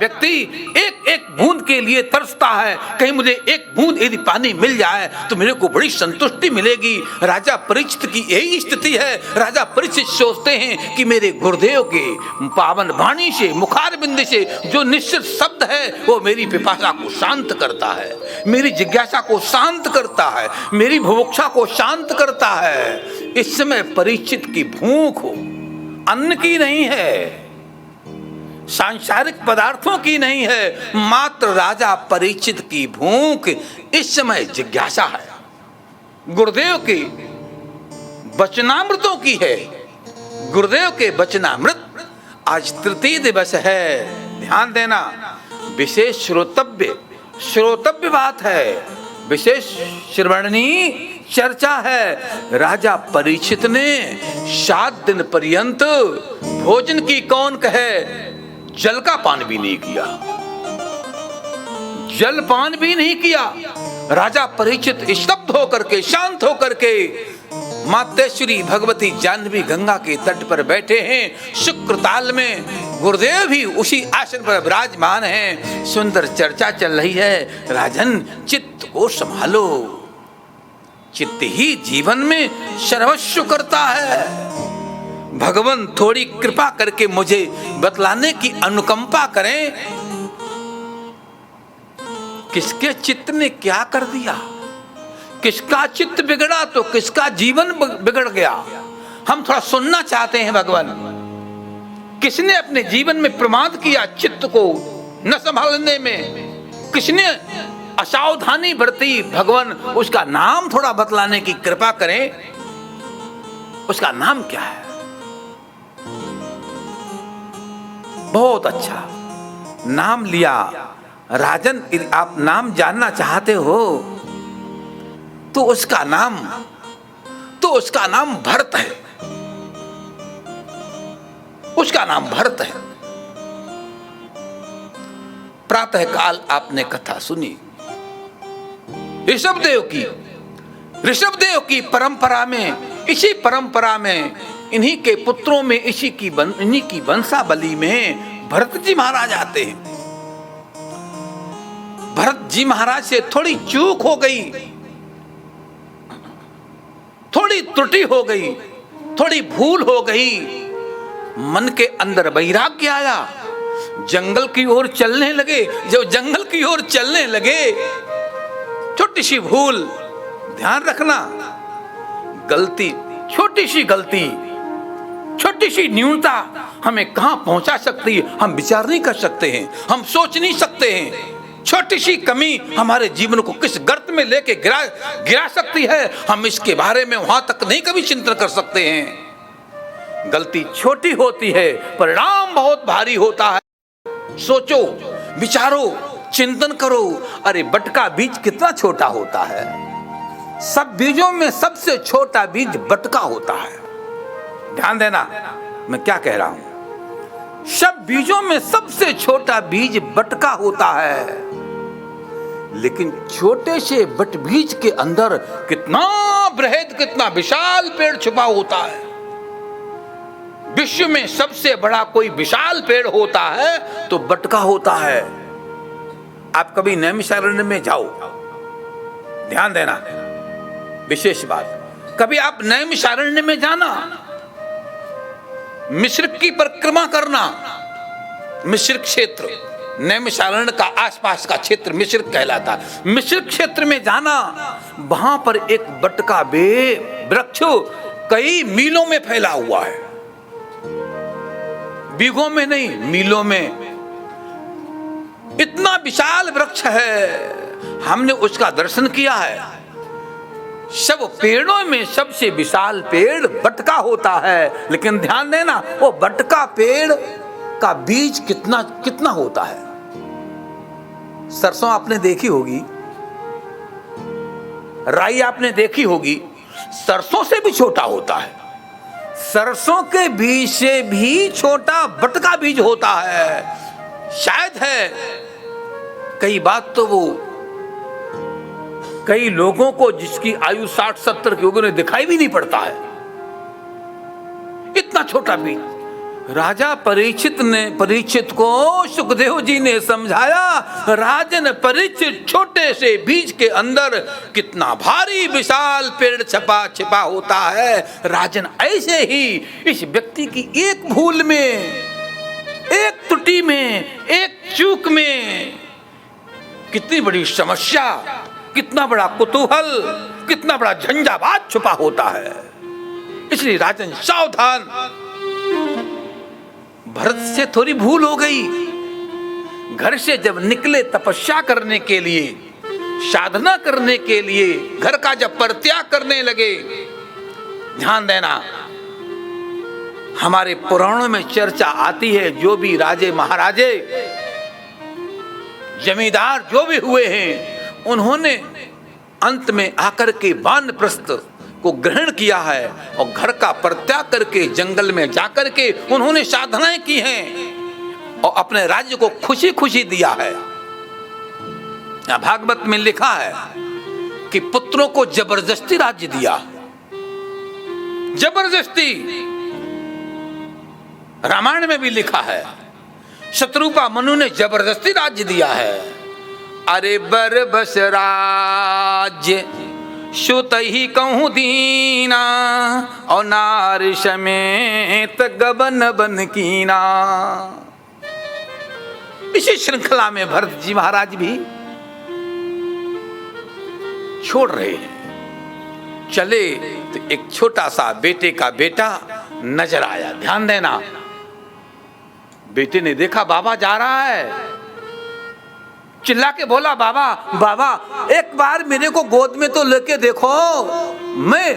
व्यक्ति एक एक बूंद के लिए तरसता है, कहीं मुझे एक बूंद यदि पानी मिल जाए तो मेरे को बड़ी संतुष्टि मिलेगी। राजा परीक्षित की यही स्थिति है। राजा परीक्षित सोचते हैं कि मेरे गुरुदेव के पावन वाणी से, मुखारबिंद से जो निश्चित शब्द है वो मेरी पिपासा को शांत करता है, मेरी जिज्ञासा को शांत करता है, मेरी बुभुक्षा को शांत करता है। इस समय परीक्षित की भूख अन्न की नहीं है, सांसारिक पदार्थों की नहीं है, मात्र राजा परीक्षित की भूख इस समय जिज्ञासा है। गुरुदेव के वचनामृतों की है। गुरुदेव के वचनामृत आज तृतीय दिवस है, ध्यान देना। विशेष श्रोतव्य बात है, विशेष श्रवणीय चर्चा है। राजा परीक्षित ने 7 दिन पर्यंत भोजन की कौन कहे, जल का पान भी नहीं किया, जल पान भी नहीं किया। राजा परीक्षित स्तब्ध होकर के, शांत होकर के मातेश्वरी भगवती जाह्नवी गंगा के तट पर बैठे हैं। शुक्र ताल में गुरुदेव भी उसी आसन पर विराजमान हैं। सुंदर चर्चा चल रही है। राजन, चित्त को संभालो, चित्त ही जीवन में सर्वस्व करता है। भगवान थोड़ी कृपा करके मुझे बतलाने की अनुकंपा करें, किसके चित्त ने क्या कर दिया, किसका चित्त बिगड़ा तो किसका जीवन बिगड़ गया। हम थोड़ा सुनना चाहते हैं। भगवान, किसने अपने जीवन में प्रमाद किया चित्त को न संभालने में, किसने असावधानी बरती, भगवान उसका नाम थोड़ा बतलाने की कृपा करें। उसका नाम क्या है? बहुत अच्छा नाम लिया। राजन, यदि आप नाम जानना चाहते हो तो उसका नाम भरत है। उसका नाम भरत है। प्रातः काल आपने कथा सुनी ऋषभदेव की परंपरा में, इसी परंपरा में, इन्हीं के पुत्रों में, इन्हीं की वंशावली में भरत जी महाराज आते हैं। भरत जी महाराज से थोड़ी चूक हो गई, थोड़ी त्रुटि हो गई, थोड़ी भूल हो गई। मन के अंदर वैराग्य आया, जंगल की ओर चलने लगे। जब जंगल की ओर चलने लगे, छोटी सी भूल, ध्यान रखना, गलती, छोटी सी गलती, छोटी सी न्यूनता हमें कहां पहुंचा सकती है हम विचार नहीं कर सकते हैं, हम सोच नहीं सकते हैं। छोटी सी कमी हमारे जीवन को किस गर्त में लेके गिरा सकती है, हम इसके बारे में वहां तक नहीं कभी चिंतन कर सकते हैं। गलती छोटी होती है, परिणाम बहुत भारी होता है। सोचो, विचारो, चिंतन करो। अरे बटका बीज कितना छोटा होता है। सब बीजों में सबसे छोटा बीज बटका होता है। ध्यान देना, मैं क्या कह रहा हूं। सब बीजों में सबसे छोटा बीज बटका होता है, लेकिन छोटे से बट बीज के अंदर कितना बृहद, कितना विशाल पेड़ छुपा होता है। विश्व में सबसे बड़ा कोई विशाल पेड़ होता है तो बटका होता है। आप कभी नैमिषारण्य में जाओ, ध्यान देना, विशेष बात, कभी आप नैमिषारण्य में जाना, मिश्रिक की परिक्रमा करना। मिश्रिक क्षेत्र, नैमिषारण्य का आसपास का क्षेत्र मिश्रिक कहलाता है। मिश्रिक क्षेत्र में जाना, वहां पर एक बटका वृक्ष कई मीलों में फैला हुआ है। बीघों में नहीं, मीलों में इतना विशाल वृक्ष है। हमने उसका दर्शन किया है। सब पेड़ों में सबसे विशाल पेड़ बटका होता है, लेकिन ध्यान देना, वो बटका पेड़ का बीज कितना होता है। सरसों आपने देखी होगी, राई आपने देखी होगी, सरसों से भी छोटा होता है। सरसों के बीज से भी छोटा बटका बीज होता है। शायद है, कई बात तो वो कई लोगों को जिसकी आयु 60-70 की होगी उन्हें दिखाई भी नहीं पड़ता है, इतना छोटा बीज। राजा परीक्षित को सुखदेव जी ने समझाया, राजन परीक्षित, छोटे से बीज के अंदर कितना भारी विशाल पेड़ छिपा होता है। राजन ऐसे ही इस व्यक्ति की एक भूल में, एक त्रुटि में, एक चूक में कितनी बड़ी समस्या, कितना बड़ा कुतूहल, कितना बड़ा झंझावात छुपा होता है। इसलिए राजन सावधान। भरत से थोड़ी भूल हो गई। घर से जब निकले तपस्या करने के लिए, साधना करने के लिए, घर का जब परित्याग करने लगे, ध्यान देना, हमारे पुराणों में चर्चा आती है, जो भी राजे महाराजे जमींदार जो भी हुए हैं, उन्होंने अंत में आकर के वानप्रस्थ को ग्रहण किया है और घर का परित्याग करके जंगल में जाकर के उन्होंने साधनाएं की हैं और अपने राज्य को खुशी खुशी दिया है। भागवत में लिखा है कि पुत्रों को जबरदस्ती राज्य दिया, जबरदस्ती। रामायण में भी लिखा है, शत्रुपा मनु ने जबरदस्ती राज्य दिया है। अरे बर बस राज्य सुत ही कहूँ दीना, और नार समेत गबन बन कीना। इसी श्रृंखला में भरत जी महाराज भी छोड़ रहे हैं। चले तो एक छोटा सा बेटे का बेटा नजर आया। ध्यान देना, बेटे ने देखा बाबा जा रहा है, चिल्ला के बोला, बाबा बाबा एक बार मेरे को गोद में तो लेके देखो,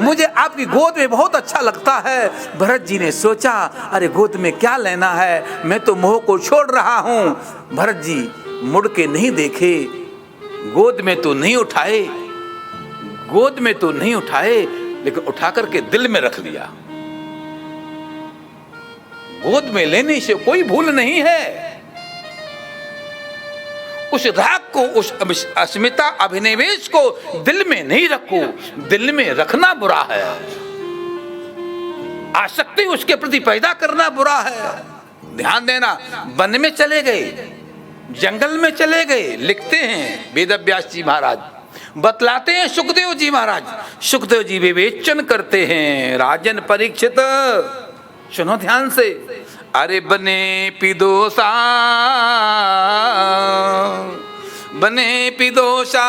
मुझे आपकी गोद में बहुत अच्छा लगता है। भरत जी ने सोचा, अरे गोद में क्या लेना है, मैं तो मोह को छोड़ रहा हूं। भरत जी मुड़ के नहीं देखे, गोद में तो नहीं उठाए, गोद में तो नहीं उठाए, लेकिन उठा करके दिल में रख लिया। गोद में लेने से कोई भूल नहीं है। उस राग को, उस अस्मिता अभिनिवेश को दिल में नहीं रखो, दिल में रखना बुरा है। आसक्ति उसके प्रति पैदा करना बुरा है। ध्यान देना, वन में चले गए, जंगल में चले गए। लिखते हैं वेदव्यास जी महाराज, बतलाते हैं सुखदेव जी महाराज। सुखदेव जी विवेचन करते हैं, राजन परीक्षित सुनो ध्यान से। अरे बने पिदोसा, बने पिदोषा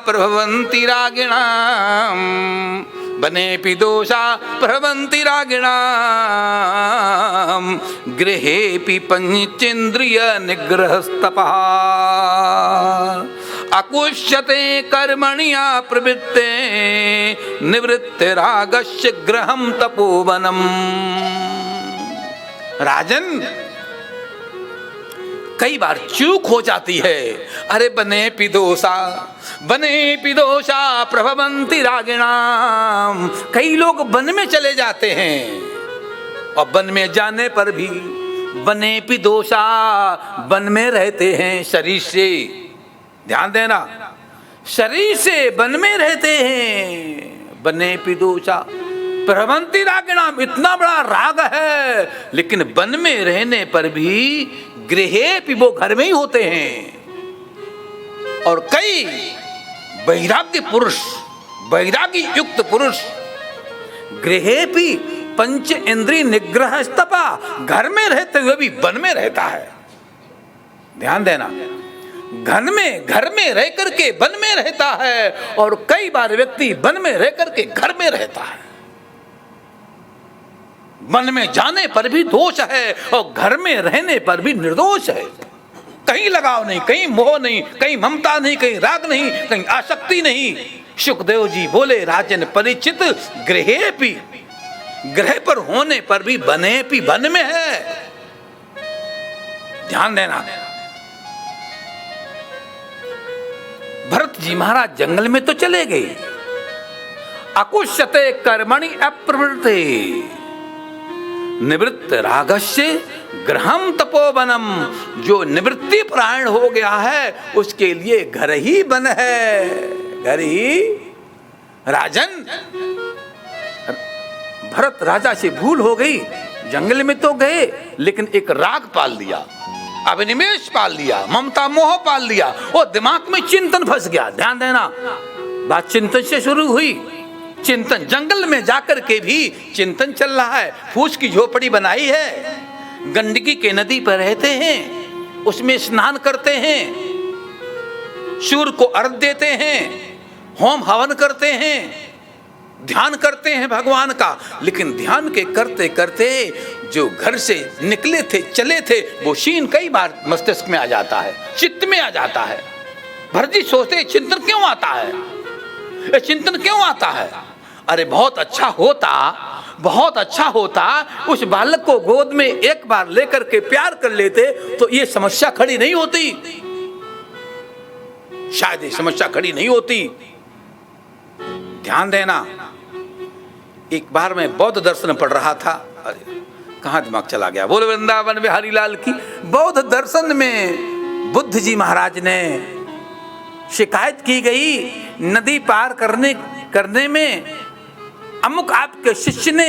प्रभवन्ति रागिणाम, बने पिदोषा प्रभवन्ति रागिणाम, गृहेऽपि पंचेन्द्रिय निग्रहस्तपः, अकुष्यते कर्मणि प्रवृत्ते, निवृत्ते रागस्य गृहं तपोवनम्। राजन, कई बार चूक हो जाती है। अरे बने पिदोषा, बने पिदोषा प्रभवन्ति रागिणाम। कई लोग वन में चले जाते हैं और वन में जाने पर भी बने पिदोषा, वन में रहते हैं शरीर से। ध्यान देना, शरीर से वन में रहते हैं। बने पिदोषा प्रभवन्ति रागिणाम, इतना बड़ा राग है, लेकिन वन में रहने पर भी गृहे वो घर में ही होते हैं। और कई वैराग्य पुरुष, वैराग्य युक्त पुरुष गृहे पंच इंद्रिय निग्रह स्तपा, घर में रहते हुए भी वन में रहता है। ध्यान देना, घर में रह करके वन में रहता है, और कई बार व्यक्ति वन में रह करके घर में रहता है। वन में जाने पर भी दोष है और घर में रहने पर भी निर्दोष है। कहीं लगाव नहीं, कहीं मोह नहीं, कहीं ममता नहीं, कहीं राग नहीं, कहीं आसक्ति नहीं। सुखदेव जी बोले, राजन परीक्षित, गृहेऽपि, ग्रह पर होने पर भी बनेऽपि, वन में है। ध्यान देना, भरत जी महाराज जंगल में तो चले गए। अकुष्यते कर्मणि अप्रवृत्ते, निवृत्त रागस्य गृहं तपोवनम। जो निवृत्ति परायण हो गया है, उसके लिए घर ही वन है, घर ही। राजन, भरत राजा से भूल हो गई, जंगल में तो गए लेकिन एक राग पाल लिया, अभिनिवेश पाल लिया, ममता मोह पाल लिया, और दिमाग में चिंतन फंस गया। ध्यान देना, बात चिंतन से शुरू हुई। चिंतन, जंगल में जाकर के भी चिंतन चल रहा है। फूस की झोपड़ी बनाई है, गंदगी के नदी पर रहते हैं, उसमें स्नान करते हैं, सूर्य को अर्घ देते हैं, होम हवन करते हैं, ध्यान करते हैं भगवान का। लेकिन ध्यान के करते करते जो घर से निकले थे, चले थे, वो सीन कई बार मस्तिष्क में आ जाता है, चित्त में आ जाता है। भरजी सोचते चिंतन क्यों आता है, ये चिंतन क्यों आता है? अरे बहुत अच्छा होता, बहुत अच्छा होता उस बालक को गोद में एक बार लेकर के प्यार कर लेते तो ये समस्या खड़ी नहीं होती, शायद ये समस्या खड़ी नहीं होती। ध्यान देना, एक बार मैं बौद्ध दर्शन पढ़ रहा था, अरे कहाँ दिमाग चला गया, बोल वृंदावन बिहारी लाल की। बौद्ध दर्शन में बुद्ध जी महाराज ने शिकायत की गई, नदी पार करने में अमुक आपके शिष्य ने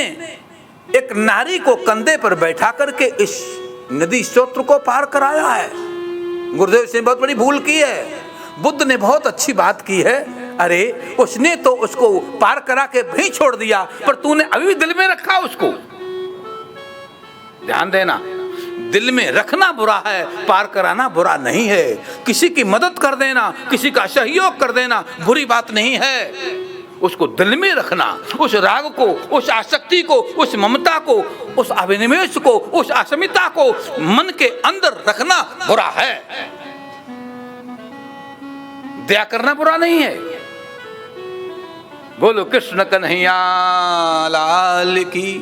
एक नारी को कंधे पर बैठा करके इस नदी स्रोत को पार कराया है। गुरुदेव से बहुत बड़ी भूल की है। बुद्ध ने बहुत अच्छी बात की है, अरे उसने तो उसको पार करा के भी छोड़ दिया, पर तूने अभी भी दिल में रखा उसको। ध्यान देना, दिल में रखना बुरा है, पार कराना बुरा नहीं है। किसी की मदद कर देना, किसी का सहयोग कर देना बुरी बात नहीं है। उसको दिल में रखना, उस राग को, उस आसक्ति को, उस ममता को, उस अभिनिवेश को, उस अस्मिता को मन के अंदर रखना बुरा है। दया करना बुरा नहीं है। बोलो कृष्ण कन्हैया लाल की।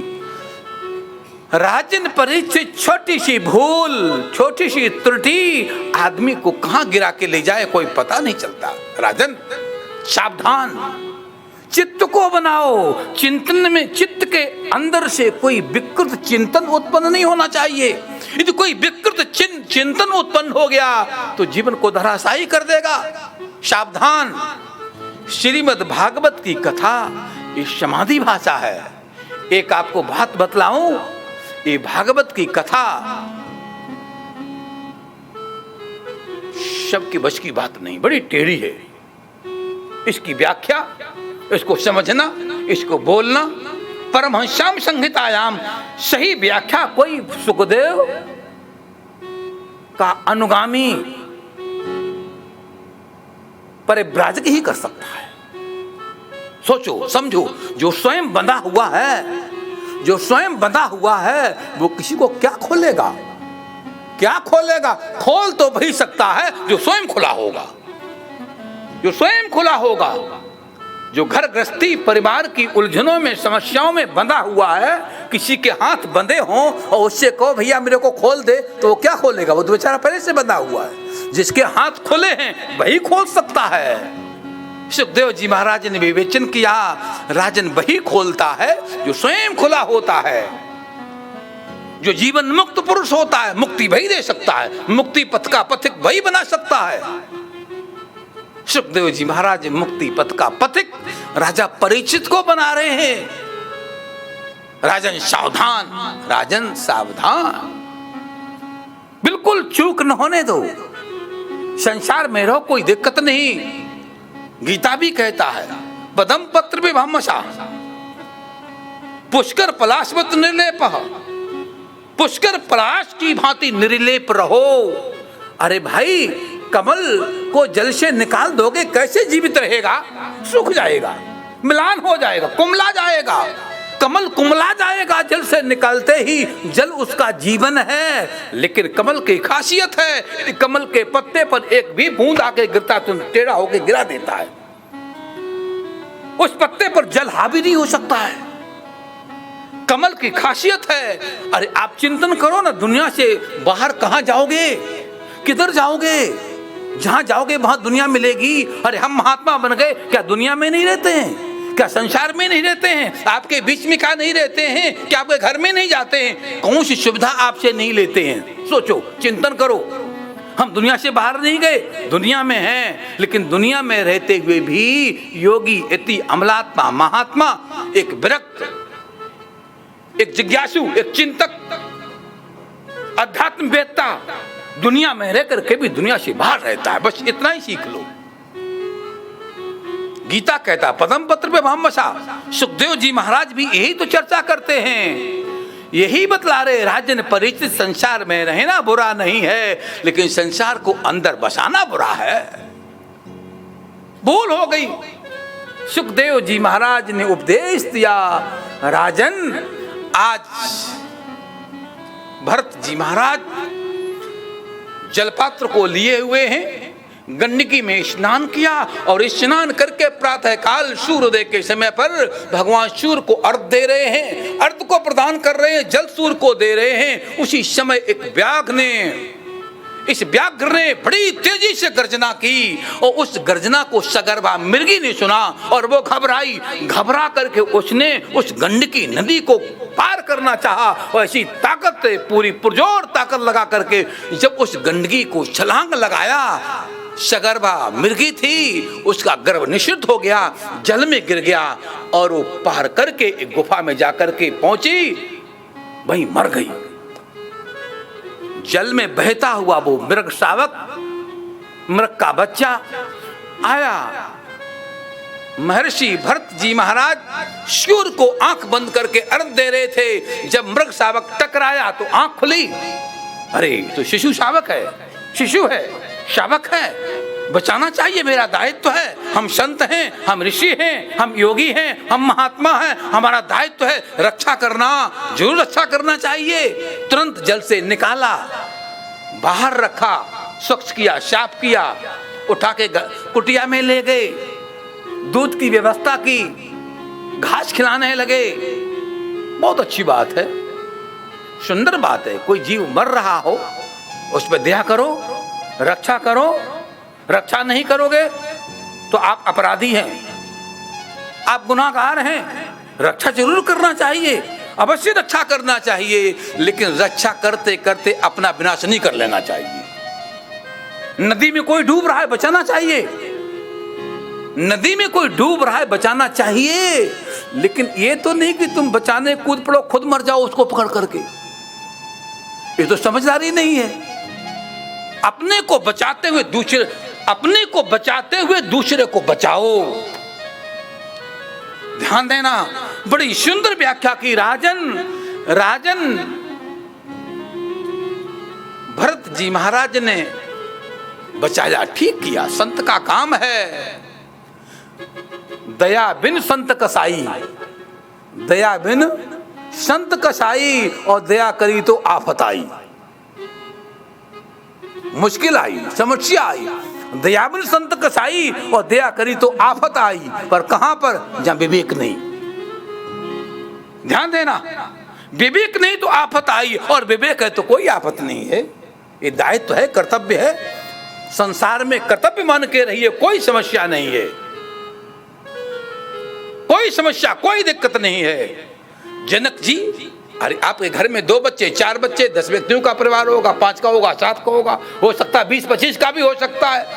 राजन परीक्षित, छोटी सी भूल, छोटी सी त्रुटि आदमी को कहां गिरा के ले जाए कोई पता नहीं चलता। राजन सावधान, चित्त को बनाओ। चिंतन में, चित्त के अंदर से कोई विकृत चिंतन उत्पन्न नहीं होना चाहिए। यदि कोई विकृत चिंतन उत्पन्न हो गया तो जीवन को धराशायी कर देगा। सावधान। श्रीमद् भागवत की कथा ये समाधि भाषा है। एक आपको बात बतलाऊं, ये भागवत की कथा सबके बस की बात नहीं, बड़ी टेढ़ी है। इसकी व्याख्या, इसको समझना, इसको बोलना, परमहंस्याम संहितायाम सही व्याख्या कोई सुखदेव का अनुगामी परिव्राजक ही कर सकता है। सोचो समझो, जो स्वयं बंधा हुआ है, जो स्वयं बंधा हुआ है वो किसी को क्या खोलेगा, क्या खोलेगा? खोल तो वही सकता है जो स्वयं खुला होगा, जो स्वयं खुला होगा। जो घर गृहस्थी परिवार की उलझनों में, समस्याओं में बंधा हुआ है, किसी के हाथ बंधे हों और उससे कहो भैया मेरे को खोल दे, तो वो क्या खोलेगा? वो तो बेचारा पहले से बंधा हुआ है। जिसके हाथ खुले हैं वही खोल सकता है। सुखदेव जी महाराज ने विवेचन किया, राजन वही खोलता है जो स्वयं खुला होता है। जो जीवन मुक्त पुरुष होता है, मुक्ति वही दे सकता है। मुक्ति पथ का पथिक वही बना सकता है। सुखदेव जी महाराज मुक्ति पथ का पथिक राजा परीक्षित को बना रहे हैं। राजन सावधान, राजन सावधान, बिल्कुल चूक न होने दो। संसार में रहो, कोई दिक्कत नहीं। गीता भी कहता है, पदम पत्र विभमसा पुष्कर पलाशवत निर्लेपः, पुष्कर पलाश की भांति निर्लेप रहो। अरे भाई, कमल को जल से निकाल दोगे कैसे जीवित रहेगा? सूख जाएगा, मिलान हो जाएगा, कुमला जाएगा। कमल कुमला जाएगा जल से निकालते ही, जल उसका जीवन है। लेकिन कमल की खासियत है, कमल के पत्ते पर एक भी बूंद आके गिरता तो टेढ़ा होके गिरा देता है। उस पत्ते पर जल हावी नहीं हो सकता है। कमल की खासियत है। अरे आप चिंतन करो ना, दुनिया से बाहर कहां जाओगे, किधर जाओगे? जहां जाओगे वहां दुनिया मिलेगी। अरे हम महात्मा बन गए, क्या दुनिया में नहीं रहते हैं? क्या संसार में नहीं रहते हैं? आपके बीच में क्या नहीं रहते हैं? क्या आपके घर में नहीं जाते हैं? कौन सी सुविधा आपसे नहीं लेते हैं? सोचो, चिंतन करो। हम दुनिया से बाहर नहीं गए, दुनिया में हैं, लेकिन दुनिया में रहते हुए भी योगी इति अमलात्मा महात्मा, एक विरक्त, एक जिज्ञासु, एक चिंतक, अध्यात्मवेत्ता दुनिया में रह करके भी दुनिया से बाहर रहता है। बस इतना ही सीख लो। गीता कहता पदम पत्र पे भामसा। सुखदेव जी महाराज भी यही तो चर्चा करते हैं, यही बतला रहे राजन परिचित संसार में रहना बुरा नहीं है, लेकिन संसार को अंदर बसाना बुरा है। भूल हो गई। सुखदेव जी महाराज ने उपदेश दिया, राजन आज भरत जी महाराज जलपात्र को लिए हुए हैं, गंडकी में स्नान किया और स्नान करके प्रातः काल सूर्योदय के समय पर भगवान सूर्य को अर्घ दे रहे हैं, अर्घ को प्रदान कर रहे हैं, जल सूर्य को दे रहे हैं। उसी समय एक व्याघ्र ने बड़ी तेजी से गर्जना की और उस गर्जना को सगर्भा मृगी ने सुना और वो घबराई। घबरा करके उसने उस गंडकी नदी को पार करना चाहा और ऐसी ताकत, पूरी पुरजोर ताकत लगा करके जब उस गंडकी को छलांग लगाया, सगर्भा मृगी थी, उसका गर्भ निषिद्ध हो गया, जल में गिर गया और वो पार करके एक गुफा में जाकर के पहुंची, वहीं मर गई। जल में बहता हुआ वो मृग शावक, मृग का बच्चा आया। महर्षि भरत जी महाराज सूर्य को आंख बंद करके अर्घ दे रहे थे। जब मृग शावक टकराया तो आंख खुली, अरे तो शिशु शावक है, शिशु है, शावक है, बचाना चाहिए, मेरा दायित्व है। हम संत हैं, हम ऋषि हैं, हम योगी हैं, हम महात्मा हैं, हमारा दायित्व है रक्षा करना, जरूर रक्षा करना चाहिए। तुरंत जल से निकाला, बाहर रखा, स्वच्छ किया, साफ किया, उठा के कुटिया में ले गए, दूध की व्यवस्था की, घास खिलाने लगे। बहुत अच्छी बात है, सुंदर बात है। कोई जीव मर रहा हो उस पर दया करो, रक्षा करो। रक्षा नहीं करोगे तो आप अपराधी हैं, आप गुनाहगार हैं। रक्षा जरूर करना चाहिए, अवश्य रक्षा करना चाहिए, लेकिन रक्षा करते करते अपना विनाश नहीं कर लेना चाहिए। नदी में कोई डूब रहा है, बचाना चाहिए। नदी में कोई डूब रहा है, बचाना चाहिए, लेकिन ये तो नहीं कि तुम बचाने कूद पड़ो, खुद मर जाओ उसको पकड़ करके। ये तो समझदारी नहीं है। अपने को बचाते हुए दूसरे को बचाओ। ध्यान देना, बड़ी सुंदर व्याख्या की राजन भरत जी महाराज ने बचाया, ठीक किया, संत का काम है। दया बिन संत कसाई, दया बिन संत कसाई, और दया करी तो आफत आई, मुश्किल आई, समस्या आई। दया बिन संत कसाई और दया करी तो आफत आई, पर कहां पर? जहां विवेक नहीं। ध्यान देना, विवेक नहीं तो आफत आई, और विवेक है तो कोई आफत नहीं है। ये दायित्व है, कर्तव्य है। संसार में कर्तव्य मान के रहिए, कोई समस्या नहीं है, कोई समस्या, कोई दिक्कत नहीं है। जनक जी, अरे आपके घर में 2 बच्चे, 4 बच्चे, 10 व्यक्तियों का परिवार होगा, 5 का होगा, 7 का होगा, हो सकता है 20-25 का भी हो सकता है।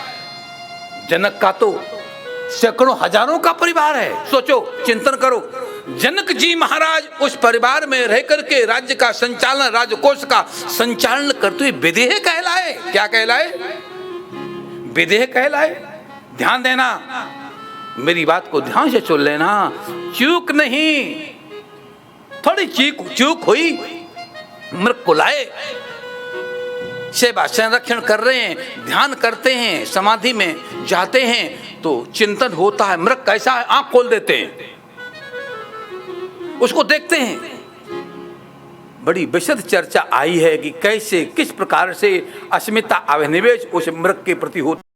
जनक का तो सैकड़ों हजारों का परिवार है। सोचो, चिंतन करो। जनक जी महाराज उस परिवार में रह करके राज्य का संचालन, राजकोष का संचालन करते हुए विदेह कहलाए। क्या कहलाए? विदेह कहलाए। ध्यान देना, मेरी बात को ध्यान से सुन लेना, चूक नहीं, थोड़ी चूक हुई, मृग को लाए, सेवा संरक्षण कर रहे हैं, ध्यान करते हैं, समाधि में जाते हैं तो चिंतन होता है, मृग कैसा है, आंख खोल देते हैं, उसको देखते हैं। बड़ी विशद चर्चा आई है कि कैसे, किस प्रकार से अस्मिता अभिनिवेश उस मृग के प्रति होता